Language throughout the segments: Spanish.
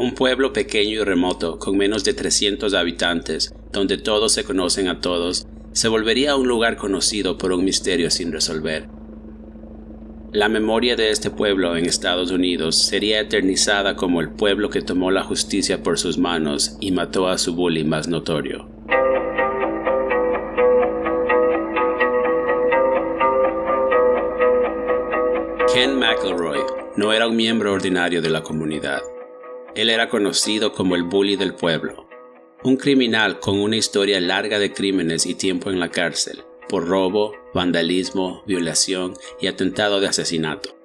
un pueblo pequeño y remoto con menos de 300 habitantes, donde todos se conocen a todos, se volvería un lugar conocido por un misterio sin resolver. La memoria de este pueblo en Estados Unidos sería eternizada como el pueblo que tomó la justicia por sus manos y mató a su bully más notorio. Ken McElroy no era un miembro ordinario de la comunidad. Él era conocido como el bully del pueblo, un criminal con una historia larga de crímenes y tiempo en la cárcel, por robo, vandalismo, violación y atentado de asesinato.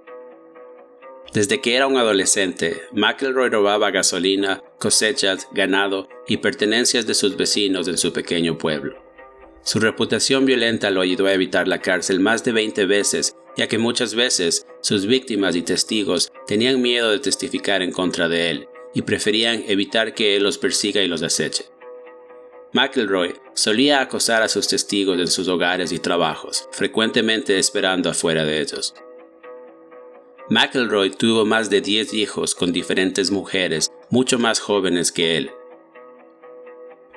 Desde que era un adolescente, McElroy robaba gasolina, cosechas, ganado y pertenencias de sus vecinos en su pequeño pueblo. Su reputación violenta lo ayudó a evitar la cárcel más de 20 veces, ya que muchas veces sus víctimas y testigos tenían miedo de testificar en contra de él y preferían evitar que él los persiga y los aceche. McElroy solía acosar a sus testigos en sus hogares y trabajos, frecuentemente esperando afuera de ellos. McElroy tuvo más de 10 hijos con diferentes mujeres mucho más jóvenes que él.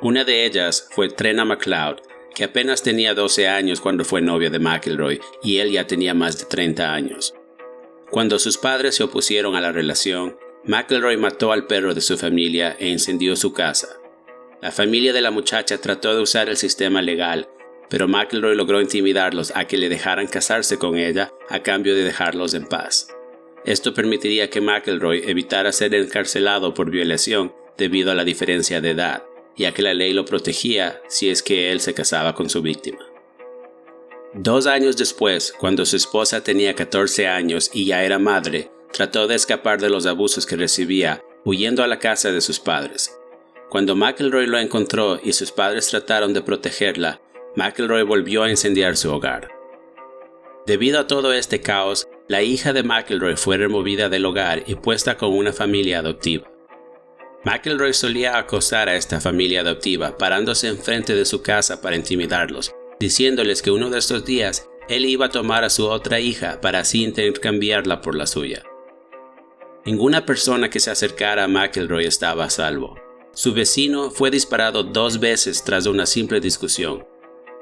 Una de ellas fue Trena McLeod, que apenas tenía 12 años cuando fue novia de McElroy y él ya tenía más de 30 años. Cuando sus padres se opusieron a la relación, McElroy mató al perro de su familia e incendió su casa. La familia de la muchacha trató de usar el sistema legal, pero McElroy logró intimidarlos a que le dejaran casarse con ella a cambio de dejarlos en paz. Esto permitiría que McElroy evitara ser encarcelado por violación debido a la diferencia de edad, ya que la ley lo protegía si es que él se casaba con su víctima. 2 años después, cuando su esposa tenía 14 años y ya era madre, trató de escapar de los abusos que recibía, huyendo a la casa de sus padres. Cuando McElroy lo encontró y sus padres trataron de protegerla, McElroy volvió a incendiar su hogar. Debido a todo este caos, la hija de McElroy fue removida del hogar y puesta con una familia adoptiva. McElroy solía acosar a esta familia adoptiva, parándose enfrente de su casa para intimidarlos, diciéndoles que uno de estos días él iba a tomar a su otra hija para así intercambiarla por la suya. Ninguna persona que se acercara a McElroy estaba a salvo. Su vecino fue disparado 2 veces tras una simple discusión.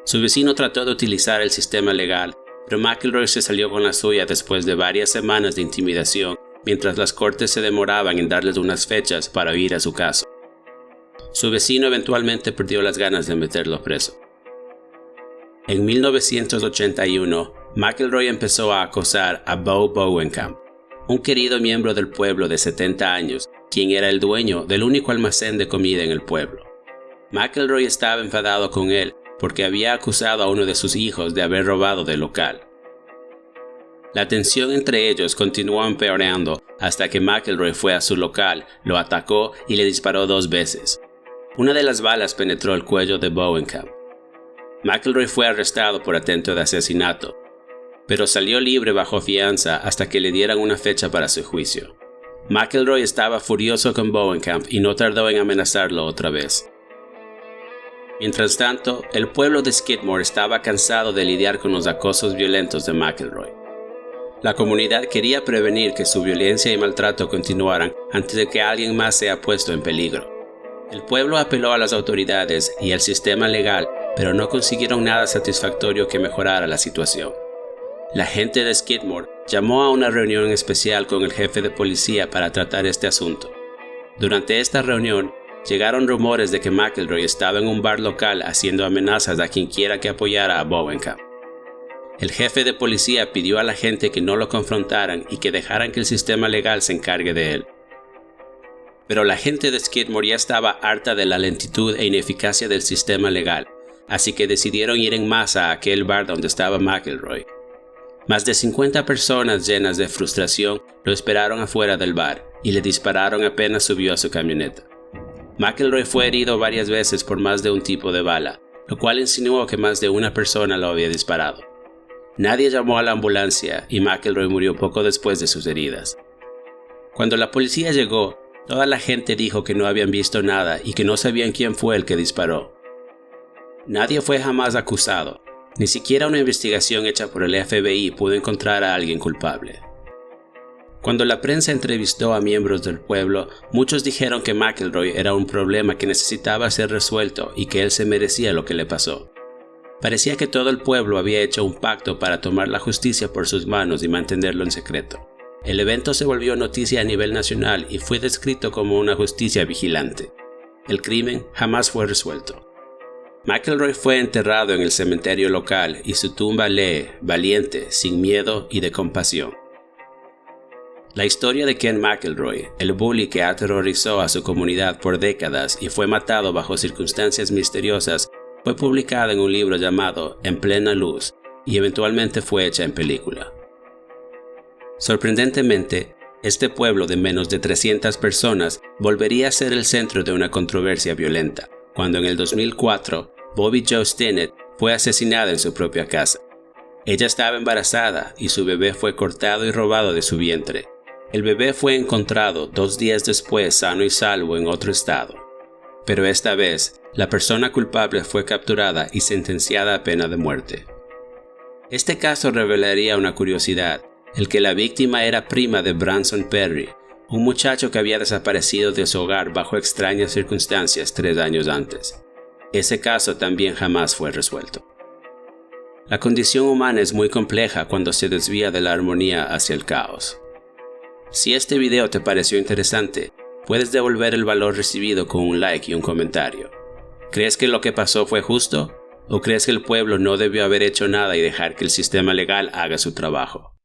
Su vecino trató de utilizar el sistema legal, pero McElroy se salió con la suya después de varias semanas de intimidación, mientras las cortes se demoraban en darles unas fechas para oír a su caso. Su vecino eventualmente perdió las ganas de meterlo preso. En 1981, McElroy empezó a acosar a Bo Bowenkamp, un querido miembro del pueblo de 70 años, quien era el dueño del único almacén de comida en el pueblo. McElroy estaba enfadado con él porque había acusado a uno de sus hijos de haber robado del local. La tensión entre ellos continuó empeorando hasta que McElroy fue a su local, lo atacó y le disparó 2 veces. Una de las balas penetró el cuello de Bowenkamp. McElroy fue arrestado por intento de asesinato, pero salió libre bajo fianza hasta que le dieran una fecha para su juicio. McElroy estaba furioso con Bowenkamp y no tardó en amenazarlo otra vez. Mientras tanto, el pueblo de Skidmore estaba cansado de lidiar con los acosos violentos de McElroy. La comunidad quería prevenir que su violencia y maltrato continuaran antes de que alguien más sea puesto en peligro. El pueblo apeló a las autoridades y al sistema legal, pero no consiguieron nada satisfactorio que mejorara la situación. La gente de Skidmore llamó a una reunión especial con el jefe de policía para tratar este asunto. Durante esta reunión, llegaron rumores de que McElroy estaba en un bar local haciendo amenazas a quien quiera que apoyara a Bowenkamp. El jefe de policía pidió a la gente que no lo confrontaran y que dejaran que el sistema legal se encargue de él. Pero la gente de Skidmore ya estaba harta de la lentitud e ineficacia del sistema legal, así que decidieron ir en masa a aquel bar donde estaba McElroy. Más de 50 personas llenas de frustración lo esperaron afuera del bar y le dispararon apenas subió a su camioneta. McElroy fue herido varias veces por más de un tipo de bala, lo cual insinuó que más de una persona lo había disparado. Nadie llamó a la ambulancia y McElroy murió poco después de sus heridas. Cuando la policía llegó, toda la gente dijo que no habían visto nada y que no sabían quién fue el que disparó. Nadie fue jamás acusado. Ni siquiera una investigación hecha por el FBI pudo encontrar a alguien culpable. Cuando la prensa entrevistó a miembros del pueblo, muchos dijeron que McElroy era un problema que necesitaba ser resuelto y que él se merecía lo que le pasó. Parecía que todo el pueblo había hecho un pacto para tomar la justicia por sus manos y mantenerlo en secreto. El evento se volvió noticia a nivel nacional y fue descrito como una justicia vigilante. El crimen jamás fue resuelto. McElroy fue enterrado en el cementerio local y su tumba lee, valiente, sin miedo y de compasión. La historia de Ken McElroy, el bully que aterrorizó a su comunidad por décadas y fue matado bajo circunstancias misteriosas, fue publicada en un libro llamado En plena luz y eventualmente fue hecha en película. Sorprendentemente, este pueblo de menos de 300 personas volvería a ser el centro de una controversia violenta, cuando en el 2004, Bobby Jo Stinnett fue asesinada en su propia casa. Ella estaba embarazada y su bebé fue cortado y robado de su vientre. El bebé fue encontrado 2 días después sano y salvo en otro estado. Pero esta vez, la persona culpable fue capturada y sentenciada a pena de muerte. Este caso revelaría una curiosidad, el que la víctima era prima de Branson Perry, un muchacho que había desaparecido de su hogar bajo extrañas circunstancias 3 años antes. Ese caso también jamás fue resuelto. La condición humana es muy compleja cuando se desvía de la armonía hacia el caos. Si este video te pareció interesante, puedes devolver el valor recibido con un like y un comentario. ¿Crees que lo que pasó fue justo? ¿O crees que el pueblo no debió haber hecho nada y dejar que el sistema legal haga su trabajo?